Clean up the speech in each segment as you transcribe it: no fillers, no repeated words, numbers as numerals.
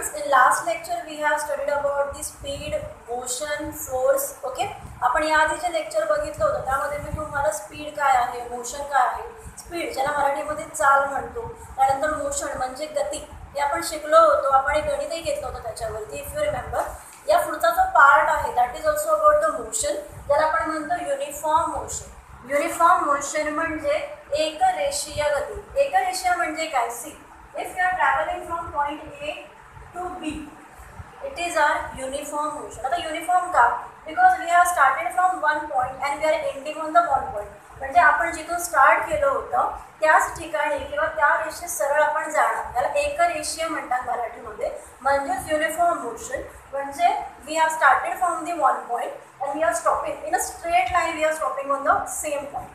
students, in last lecture we have studied about the speed, motion, force. Okay, आपण याआधीचे lecture बघितलं होतं, त्यामध्ये मी तुम्हाला स्पीड काय आहे, मोशन काय आहे, स्पीड ज्याला मराठीमध्ये चाल म्हणतो, त्यानंतर मोशन म्हणजे गती, हे आपण शिकलो होतो. आपण एक गणितही घेतलं होतं त्याच्यावरती, इफ यू रिमेंबर. या पुढचा जो पार्ट आहे that is also about the motion, ज्याला आपण म्हणतो युनिफॉर्म मोशन. युनिफॉर्म मोशन म्हणजे एकरेषीय गती. एकरेषीय म्हणजे काय? See, if you are traveling from point A to B, it is our uniform motion. आता uniform का? Because we have started from one point and we are ending on the one point. म्हणजे आपण जिथून start केलं होतं त्याच ठिकाणी किंवा त्या रेषेत सरळ आपण जाणार, याला एकरेषीय म्हणतात मराठीमध्ये. म्हणजेच युनिफॉर्म मोशन म्हणजे we have started from the one point and we are stopping in a straight line, we are stopping on the same point.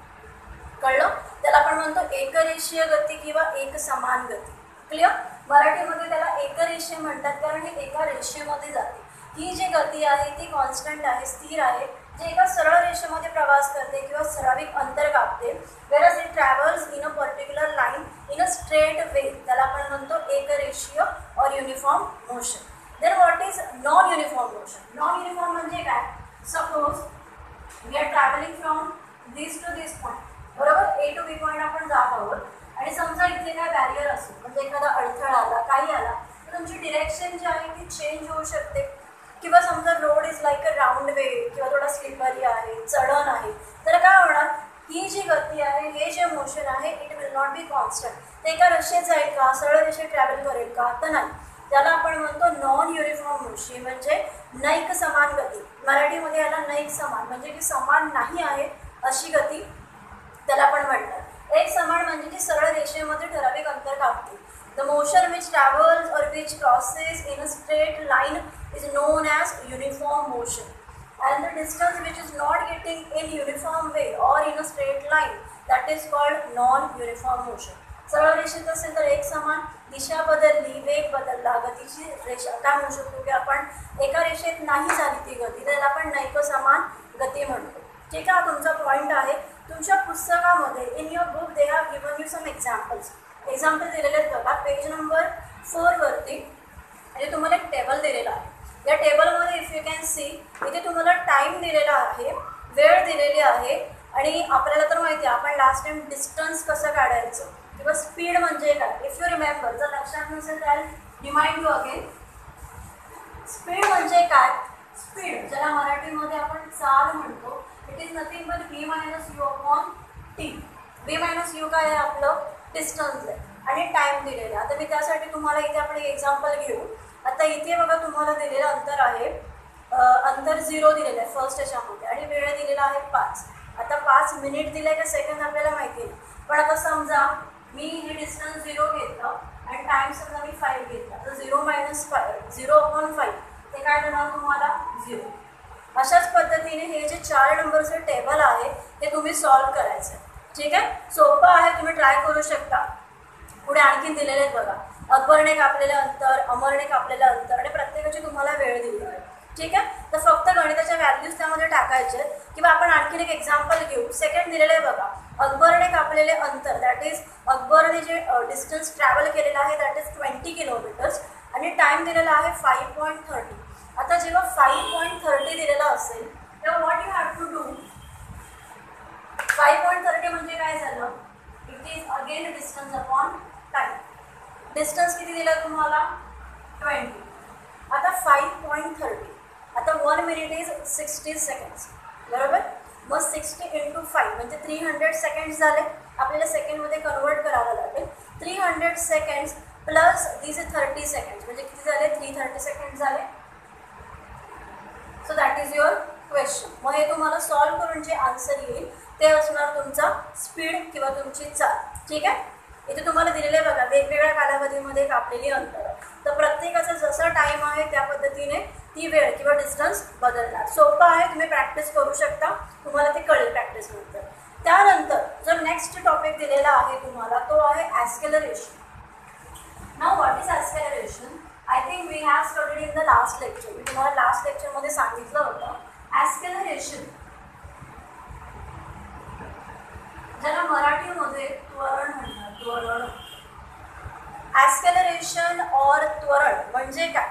कळलं? त्याला आपण म्हणतो एकरेषीय गती किंवा एकसमान गती. क्लिअर? मराठीमध्ये त्याला एकरेषीय म्हणतात कारण हे एका रेषेमध्ये जाते. ही जी गती आहे ती कॉन्स्टंट आहे, स्थिर आहे, जे एका सरळ रेषेमध्ये प्रवास करते किंवा ठराविक अंतर कापते. Whereas it travels in a particular line in a straight way, त्याला आपण म्हणतो एकरेषीय और uniform motion. Then what is non uniform motion? Non uniform म्हणजे काय? Suppose we are travelling from this to this point, बरोबर, ए टू बी पॉईंट आपण जात आहोत आणि समजा इथे काय बॅरियर असेल, म्हणजे एखादा अडथळा आला, काही आला, तर तुमची डिरेक्शन जी आहे ती चेंज होऊ शकते. किंवा समजा road is like a round way किंवा थोडा स्लिपरी आहे, चढण आहे, तर काय होणार? ही जी गती आहे, हे जे मोशन आहे, it will not be constant. ते एका रेषेत जाईल का, सरळ रेषेत ट्रॅव्हल करेल का? तर नाही. त्याला आपण म्हणतो नॉन युनिफॉर्म मोशन म्हणजे नैक समान गती. मराठीमध्ये याला नैक समान म्हणजे की समान नाही आहे अशी गती त्याला आपण म्हणतात. एक समान म्हणजे की सरळ रेषेमध्ये ठराविक अंतर कापते. द मोशन विच ट्रॅव्हल्स और which crosses in a straight line is known as uniform motion. and the distance which is not getting in uniform way or in a straight line, that is called non-uniform motion. सरळ रेषेत असेल तर एक समान, दिशा बदलली, वेग बदलला, गतीची रेषा काय म्हणू शकतो की आपण एका रेषेत नाही झाली ती गती, त्याला आपण नैक समान गती म्हणतो. ठीक आहे, तुमचा पॉईंट आहे. तुमच्या पुस्तकामध्ये in your book they have given you some examples. Example दिलेले आहेत बघा पेज नंबर 4 वरती, आणि तुम्हाला एक टेबल दिलेला आहे. या टेबलमध्ये इफ यू कॅन सी, इथे तुम्हाला टाईम दिलेला आहे, वेळ दिलेली आहे, आणि आपल्याला तर माहिती आहे आपण लास्ट टाइम डिस्टन्स कसं काढायचं किंवा स्पीड म्हणजे काय. इफ यू रिमेंबर, जर लक्षात नसेल तर रिमाइंड यू अगेन. स्पीड म्हणजे काय? स्पीड ज्याला मराठीमध्ये आपण चाल म्हणतो, it is nothing but v minus u upon T. v minus you काय आहे? आपलं डिस्टन्स आहे आणि टाईम दिलेला. आता मी त्यासाठी तुम्हाला इथे आपण एक एक्झाम्पल घेऊ. आता इथे बघा तुम्हाला दिलेलं अंतर आहे, अंतर 0 दिलेलं आहे फर्स्ट याच्यामध्ये, आणि वेळ दिलेला आहे 5. आता 5 मिनिट दिले का सेकंड आपल्याला माहिती नाही, पण आता समजा मी हे डिस्टन्स 0 घेतलं आणि टाईम समजा मी 5 घेतला, तर 0 मायनस 5, 0 अपॉन 5 ते काय देणार तुम्हाला? 0. अशाच पद्धतीने हे जे 4 नंबरचं टेबल आहे ते तुम्ही सॉल्व करायचं आहे. ठीक आहे, सोपं आहे, तुम्ही ट्राय करू शकता. पुढे आणखीन दिलेले आहेत बघा, अकबरने कापलेलं अंतर, अमरने कापलेलं अंतर, आणि प्रत्येकाची तुम्हाला वेळ दिली आहे. ठीक आहे, तर फक्त गणिताच्या व्हॅल्यूज त्यामध्ये टाकायचे आहेत. किंवा आपण आणखीन एक एक्झाम्पल घेऊ. सेकंड दिलेलं आहे बघा, अकबरने कापलेले अंतर, दॅट इज अकबरने जे डिस्टन्स ट्रॅव्हल केलेलं आहे दॅट इज 20 किलोमीटर्स, आणि टाईम दिलेला आहे 5.30. आता जेव्हा 5.30 दिलेला असेल तेव्हा what you have to do? 5.30 म्हणजे काय झालं? It is again distance upon time. Distance किती दिला तुम्हाला? 20. आता 5.30, आता 1 मिनिट इज 60 सेकंड्स, बरोबर. मग 60 × 5 म्हणजे 300 सेकंड्स झाले. आपल्याला सेकंडमध्ये कन्वर्ट करावं लागेल. 300 सेकंड्स प्लस दिस 30 सेकंड्स म्हणजे किती झाले? 330 सेकंड्स झाले. So that is your question. मग हे तुम्हाला सॉल्व करून जे आन्सर येईल ते असणार तुमचा स्पीड किंवा तुमची चाल. ठीक आहे, इथे तुम्हाला दिलेलं आहे बघा वेगवेगळ्या कालावधीमध्ये कापलेली अंतर, तर प्रत्येकाचा जसा टाईम आहे त्या पद्धतीने ती वेळ किंवा डिस्टन्स बदलणार. सोपं आहे, तुम्ही प्रॅक्टिस करू शकता, तुम्हाला ते कळेल प्रॅक्टिस नंतर. त्यानंतर जो नेक्स्ट टॉपिक दिलेला आहे तुम्हाला तो आहे acceleration. Now what is acceleration? I think we have studied in the last lecture. मी तुम्हाला लास्ट लेक्चरमध्ये सांगितलं होतं ॲस्केलरेशन ज्याला मराठीमध्ये त्वरण म्हणतात. त्वरण, ॲस्केलरेशन और त्वरण म्हणजे काय?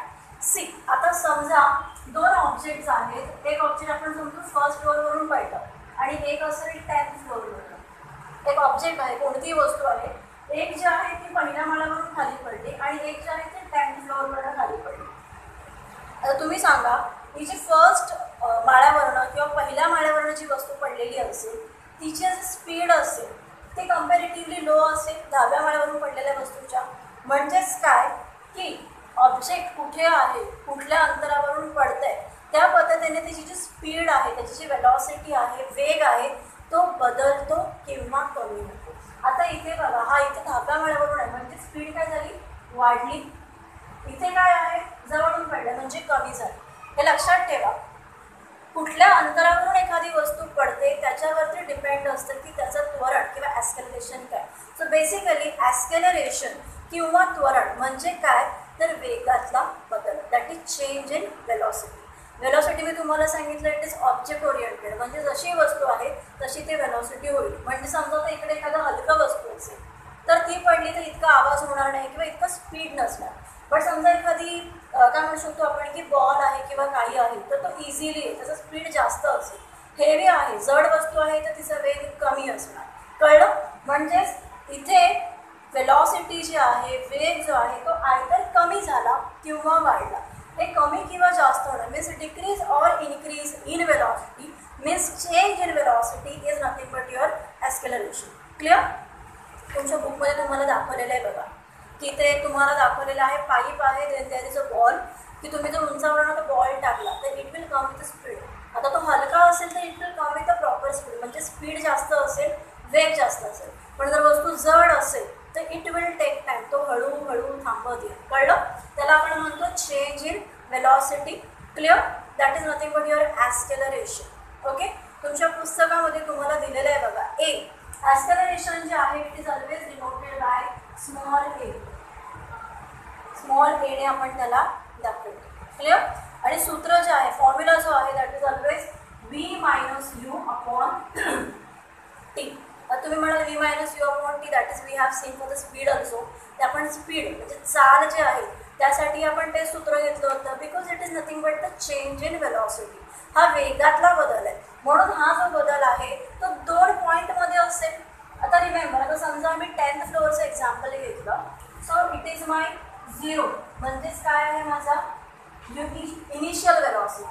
आणि एक असेल 10th फ्लोअरवर. एक ऑब्जेक्ट आहे, कोणतीही वस्तू आहे, एक जी आहे ती पहिल्या माळ्यावरून खाली पडली आणि एक जी आहे ती 10th फ्लोअरवरून खाली पडली. आता तुम्ही सांगा, ही जी फर्स्ट माळ्यावरनं किंवा पहिल्या माळ्यावरनं जी वस्तू पडलेली असेल तिची जी स्पीड असेल ती कम्पॅरेटिव्हली लो असेल 10व्या माळ्यावरून पडलेल्या वस्तूच्या. म्हणजेच काय की ऑब्जेक्ट कुठे आहे, कुठल्या अंतरावरून पडतंय, त्या पद्धतीने त्याची जी स्पीड आहे, त्याची जी वेलॉसिटी आहे, वेग आहे, तो बदलतो किंवा कमी होतो. आता इथे बघा, हा इथे 10व्या माळ्यावरून आहे म्हणजे स्पीड काय झाली, वाढली. इथे काय आहे, जवळून पडलं म्हणजे कमी झाली. हे लक्षात ठेवा. कुठल्या अंतरावरून एखादी वस्तू पडते त्याच्यावरती डिपेंड असतं की त्याचं त्वरण किंवा ॲस्केलरेशन काय. सो बेसिकली ॲस्केलरेशन किंवा त्वरण म्हणजे काय, तर वेगातला बदल, that is change in velocity. Velocity मी तुम्हाला सांगितलं इट इज ऑब्जेक्ट ओरिएंटेड, म्हणजे जशी वस्तू आहे तशी ती वेलॉसिटी होईल. म्हणजे समजा तर इकडे एखादा हलकं वस्तू असेल तर ती पडली तर इतका आवाज होणार नाही किंवा इतकं स्पीड नसणार. बट समजा एखादी काय म्हणू शकतो आपण की बॉल आहे किंवा काही आहे तर तो इझिली आहे, त्याचा स्पीड जास्त असेल. हेवी आहे, जड वस्तू आहे तर तिचा वेग कमी असणार. कळलं? म्हणजेच इथे वेलॉसिटी जी आहे, वेग जो आहे तो आयदर कमी झाला किंवा वाढला. हे कमी किंवा जास्त होणं means decrease or increase in velocity means change in velocity is nothing but your acceleration. Clear? तुमच्या बुकमध्ये तुम्हाला दाखवलेलं आहे बघा की ते तुम्हाला दाखवलेलं आहे पाईप आहे, then there is a ball, की तुम्ही जर उंचावरून तो बॉल टाकला तर it will come with speed. आता तो हलका असेल तर it will come with a proper speed, म्हणजे स्पीड जास्त असेल, वेग जास्त असेल. पण जर वस्तू जड असेल तर इट विल टेक टाईम, तो हळूहळू थांबत येईल. कळलं? त्याला आपण म्हणतो change in velocity. Clear? That is nothing but your acceleration. Okay, तुमच्या पुस्तकामध्ये तुम्हाला दिलेलं आहे बघा, ए ॲस्केलरेशन जे आहे it is always denoted by small A. Small एने आपण त्याला दाखवतो. क्लिअर? आणि सूत्र जे आहे, फॉर्म्युला जो आहे that is always v minus u upon t. आता तुम्ही म्हणाल v minus u upon t that is we have seen for the speed also. ते आपण स्पीड म्हणजे चाल जे आहे त्यासाठी आपण ते सूत्र घेतलं होतं, because it is nothing but the change in velocity. हा वेगातला बदल आहे, म्हणून हा जो बदल आहे तो 2 पॉईंटमध्ये असेल. आता रिमेंबर, आता समजा मी 10th फ्लोअरचं एक्झाम्पल घेतलं, सो इट इज माय 0 म्हणजेच काय आहे माझा इनिशियल वेलॉसिटी.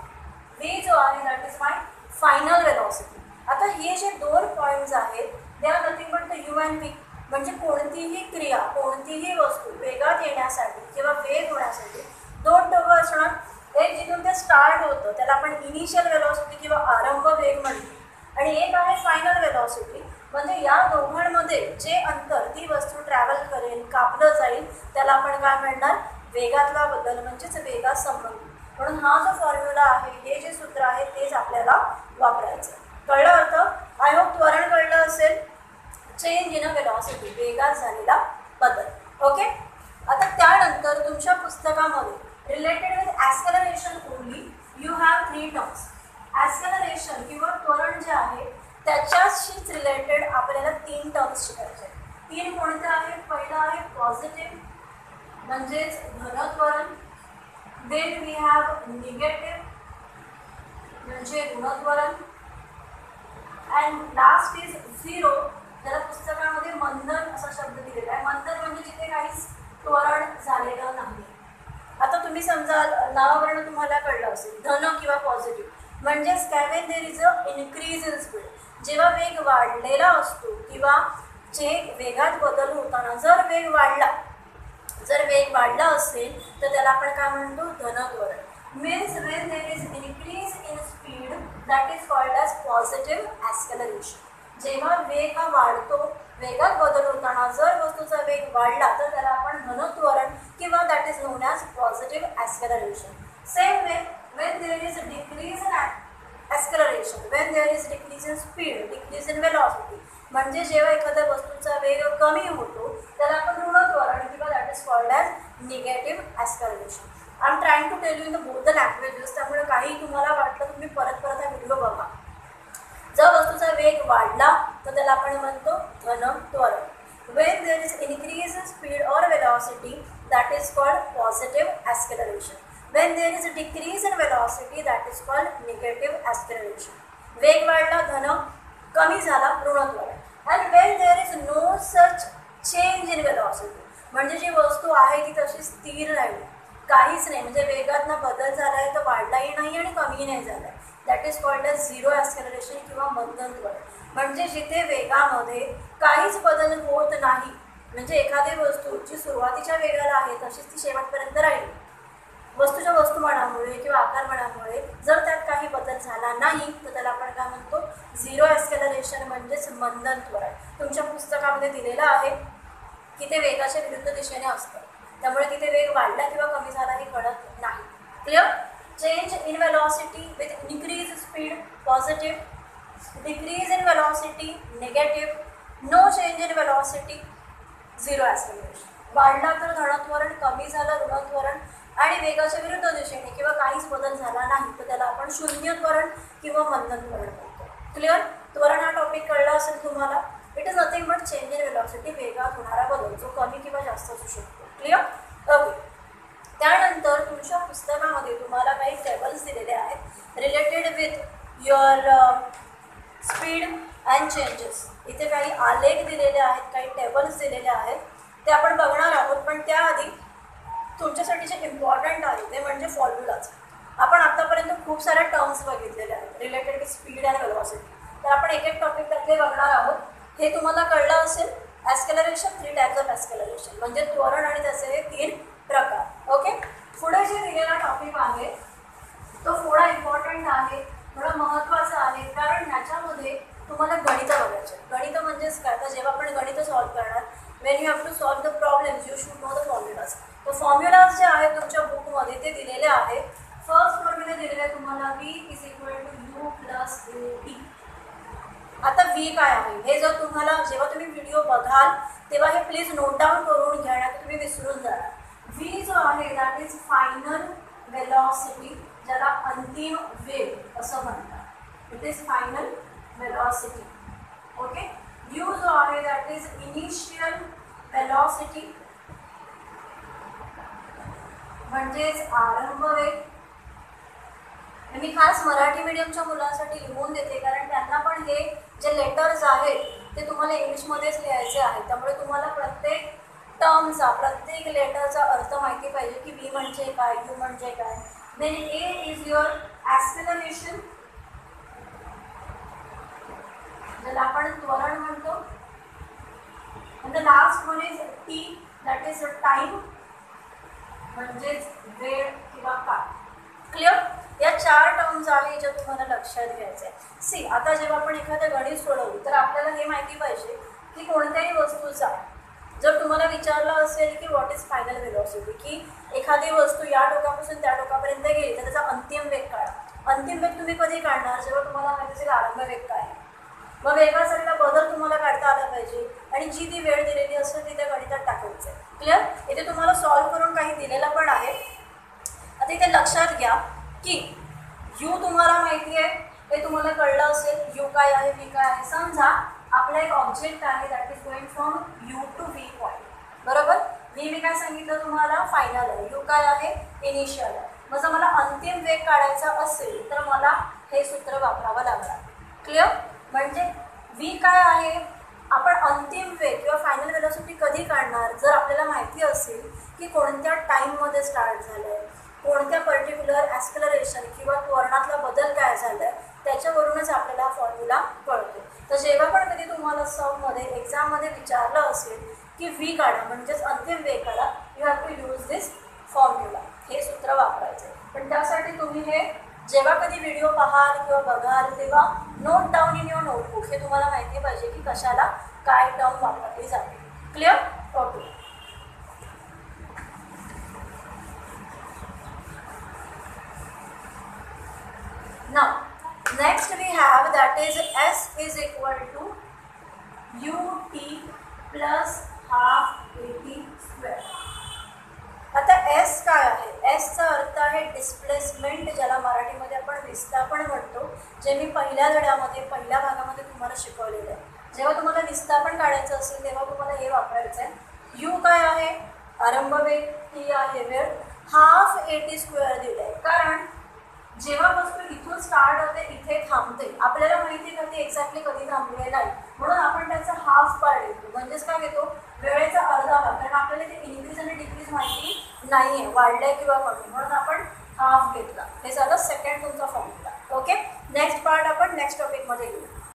वी जो आहे that is my final velocity. आता हे जे 2 पॉईंट्स आहेत they are nothing but the you and V. म्हणजे कोणतीही क्रिया, कोणतीही वस्तू वेगात येण्यासाठी किंवा वेग होण्यासाठी 2 टोकं असणार. एक जिथून ते स्टार्ट होतं त्याला आपण इनिशियल वेलॉसिटी किंवा आरंभ वेग म्हणतो, आणि एक आहे फायनल वेलॉसिटी. म्हणजे या दोघांमध्ये जे अंतर ती वस्तू ट्रॅव्हल करेल, कापलं जाईल, त्याला आपण काय म्हणणार, वेगातला बदल म्हणजेच वेगात संबंध. म्हणून हा जो फॉर्म्युला आहे, हे जे सूत्र आहे तेच आपल्याला वापरायचं. कळलं अर्थ? आय होप त्वरण कळलं असेल. चेंज इन अ वेलॉसिटी, वेगात झालेला बदल. ओके, आता त्यानंतर तुमच्या पुस्तकामध्ये related with acceleration only you have 3 terms. Acceleration किंवा त्वरण जे आहे त्याच्याशीच रिलेटेड आपल्याला 3 टर्म्स शिकायचे. 3 कोणते आहेत? पहिलं आहे पॉझिटिव्ह म्हणजेच धनत्वरण, देन वी हॅव निगेटिव्ह म्हणजे ऋणत्वरण, अँड लास्ट इज झिरो. त्याला पुस्तकामध्ये मंदन असा शब्द दिलेला आहे. मंदन म्हणजे जिथे काहीच त्वरण झालेलं नाही. आता तुम्ही समजा नावावरून तुम्हाला कळलं असेल धन किंवा पॉझिटिव्ह म्हणजेच काय, Wien there is a increase in speed. जेव्हा वेग वाढलेला असतो किंवा जे वेगात बदल होताना जर वेग वाढला असेल तर त्याला आपण काय म्हणतो, धनत्वरण. Means when there is increase in speed that is called as positive acceleration. जेव्हा वेग हा वाढतो, वेगात बदल होताना जर वस्तूचा वेग वाढला तर त्याला आपण धनत्वरण किंवा that is known as positive acceleration. Same way when there is a decrease in acceleration, when there is decrease in speed, decrease in velocity, म्हणजे जेव्हा एखाद्या वस्तूचा वेग कमी होतो त्याला आपण ऋणत्वरण किंवा that is called as negative acceleration. I am trying to tell you in the both the languages. त्यामुळे काही तुम्हाला वाटलं तुम्ही परत हा व्हिडिओ बघा. जर वस्तूचा वेग वाढला तर त्याला आपण म्हणतो धनत्वरण. when there is increase in speed or velocity that is called positive acceleration. When there is a decrease in velocity that is called negative acceleration. वेग वाढला धन, कमी झाला ऋण त्वरण. And when there is no such change in velocity, म्हणजे जी वस्तू आहे ती तशी स्थिर राहिली, काहीच नाही, म्हणजे वेगात ना बदल झाला आहे तर वाढलाही नाही आणि कमीही नाही झाला आहे. That is called as zero acceleration किंवा मंदन त्वरण. म्हणजे जिथे वेगामध्ये काहीच बदल होत नाही, म्हणजे एखादी वस्तू जी सुरुवातीच्या वेगाला आहे तशीच ती शेवटपर्यंत राहिली, वस्तूच्या वस्तुमानामुळे किंवा आकारमानामुळे जर त्यात काही बदल झाला नाही तर त्याला आपण काय म्हणतो, झिरो ॲक्सेलरेशन म्हणजेच मंदन त्वरण. तुमच्या पुस्तकामध्ये दिलेलं आहे की ते वेगाच्या विरुद्ध दिशेने असतं, त्यामुळे तिथे वेग वाढला किंवा कमी झाला हे कळत नाही. Clear? Change in velocity with increase speed positive, decrease in velocity negative, no change in velocity zero acceleration. वाढला तर धनत्वरण, कमी झालं ऋणत्वरण, आणि वेगाच्या विरुद्ध दिशेने किंवा काहीच बदल झाला नाही तर त्याला आपण शून्य त्वरण किंवा मंदन त्वरण म्हणतो. क्लिअर? त्वरण हा टॉपिक कळला असेल तुम्हाला. It is nothing but change in velocity, वेगात होणारा बदल जो कमी किंवा जास्त असू शकतो. क्लिअर? ओके. त्यानंतर तुमच्या पुस्तकामध्ये तुम्हाला काही टेबल्स दिलेले आहेत related with your speed and changes. इथे काही आलेख दिलेले आहेत, काही टेबल्स दिलेले आहेत, ते आपण बघणार आहोत. पण त्याआधी तुमच्यासाठी जे इम्पॉर्टंट आहे ते म्हणजे फॉर्म्युलाज. आपण आतापर्यंत खूप साऱ्या टर्म्स बघितलेल्या आहेत related with speed and velocity, तर आपण एक एक टॉपिक त्यातले बघणार आहोत. हे तुम्हाला कळलं असेल. ॲस्केलरेशन, 3 टाइप्स ऑफ ॲस्केलरेशन, म्हणजे त्वरण आणि त्याचे हे 3 प्रकार. ओके. पुढे जे दिलेला टॉपिक आहे तो थोडा इम्पॉर्टंट आहे, थोडा महत्त्वाचा आहे, कारण ह्याच्यामध्ये तुम्हाला गणितं बघायचे. गणितं म्हणजेच काय, तर जेव्हा आपण गणितं सॉल्व करणार, when you have to solve the problems you should know the formulas. तर फॉर्म्युलाज जे आहेत तुमच्या बुकमध्ये ते दिलेले आहेत. फर्स्ट फॉर्म्युला दिलेला आहे तुम्हाला V is equal to U plus AT. आता V काय आहे हे जर तुम्हाला जेव्हा तुम्ही व्हिडिओ बघाल तेव्हा हे प्लीज नोट डाऊन करून घ्या, नाही तुम्ही विसरून जाणार. V जो आहे दॅट इज फायनल वेलॉसिटी, ज्याला अंतिम वेग असं म्हणतात. It is final velocity. Okay. U जो आहे दॅट इज इनिशियल वेलॉसिटी, म्हणजेच आरंभ वेग. मी खास मराठी मीडियमच्या मुलांसाठी लिहून देते, कारण त्यांना पण हे जे लेटर्स आहेत ते तुम्हाला इंग्लिशमध्येच लिहायचे आहेत, त्यामुळे तुम्हाला प्रत्येक टर्मचा, प्रत्येक लेटरचा अर्थ माहिती पाहिजे की V म्हणजे काय, U म्हणजे काय. Then A is your acceleration, ज्याला आपण त्वरण म्हणतो. And the last one is T, that is time, म्हणजेच वेळ किंवा काळ. क्लिअर? या 4 टर्म्स आहेत ज्या तुम्हाला लक्षात घ्यायचे. सी, आता जेव्हा आपण एखादं गणित सोडवू तर आपल्याला हे माहिती पाहिजे की कोणत्याही वस्तूचा जर तुम्हाला विचारलं असेल की व्हॉट इज फायनल वेलॉसिटी, की एखादी वस्तू या टोकापासून त्या टोकापर्यंत गेली तर त्याचा अंतिम वेग काढा. अंतिम वेग तुम्ही कधी काढणार, जेव्हा तुम्हाला माहिती असेल आरंभ वेग काय. मग वेगासारखा बदल तुम्हाला काढता आला पाहिजे आणि जी ती वेळ दिलेली असेल ती त्या गणितात टाकायचं आहे. क्लिअर? इथे तुम्हाला सॉल्व करून काही दिलेलं पण आहे. आता इथे लक्षात घ्या की U तुम्हाला माहिती आहे, ते तुम्हाला कळलं असेल. U काय आहे, V काय आहे. समजा आपला एक ऑब्जेक्ट आहे that is going from U to V point, बरोबर. मी काय सांगितलं तुम्हाला, फायनल आहे. U काय आहे, इनिशियल आहे. मग जर मला अंतिम वेग काढायचा असेल तर मला हे सूत्र वापरावं लागणार. क्लिअर? म्हणजे V काय आहे, आपण अंतिम वेग किंवा फायनल वेलॉसिटी कधी काढणार, जर आपल्याला माहिती असेल की कोणत्या टाईममध्ये स्टार्ट झालं आहे, कोणत्या पर्टिक्युलर ॲस्केलरेशन किंवा त्वरणातला बदल काय झाला आहे, त्याच्यावरूनच आपल्याला हा फॉर्म्युला कळतो. तर जेव्हा पण कधी तुम्हाला सबमध्ये एक्झाममध्ये विचारलं असेल की V काढा म्हणजेच अंतिम वेग काढा, you have to use this formula, हे सूत्र वापरायचं. पण त्यासाठी तुम्ही हे जेव्हा कधी व्हिडिओ पाहाल किंवा बघाल तेव्हा note down in your notebook. हे तुम्हाला माहिती पाहिजे की कशाला काय टर्म वापरली जाते. Clear? Okay. Now, next we have that is S is equal to UT plus half AT square. आता S काय आहे, S चा अर्थ आहे डिस्प्लेसमेंट, ज्याला मराठीमध्ये आपण विस्थापन म्हणतो, जे मी पहिल्या धड्यामध्ये पहिल्या भागामध्ये तुम्हाला शिकवलेलं आहे. जेव्हा तुम्हाला विस्थापन काढायचं असेल तेव्हा तुम्हाला हे वापरायचं आहे. U काय आहे, आरंभ वेग, T आहे वेळ, हाफ AT स्क्वेअर दिलं आहे, कारण जेव्हा वस्तू इथून स्टार्ट होते इथे थांबते, आपल्याला माहिती का ती एक्झॅक्टली कधी थांबली नाही, म्हणून आपण त्याचा हाफ पार्ट घेतो. म्हणजेच काय घेतो, वेळेचा अर्धा भाग, कारण आपल्याला ते इन्क्रीज आणि डिक्रीज माहिती नाही आहे, वाढलंय किंवा कमी, म्हणून आपण हाफ घेतला. हे झालं सेकंड तुमचा फॉर्म्युला. ओके, नेक्स्ट पार्ट आपण नेक्स्ट टॉपिकमध्ये घेऊ.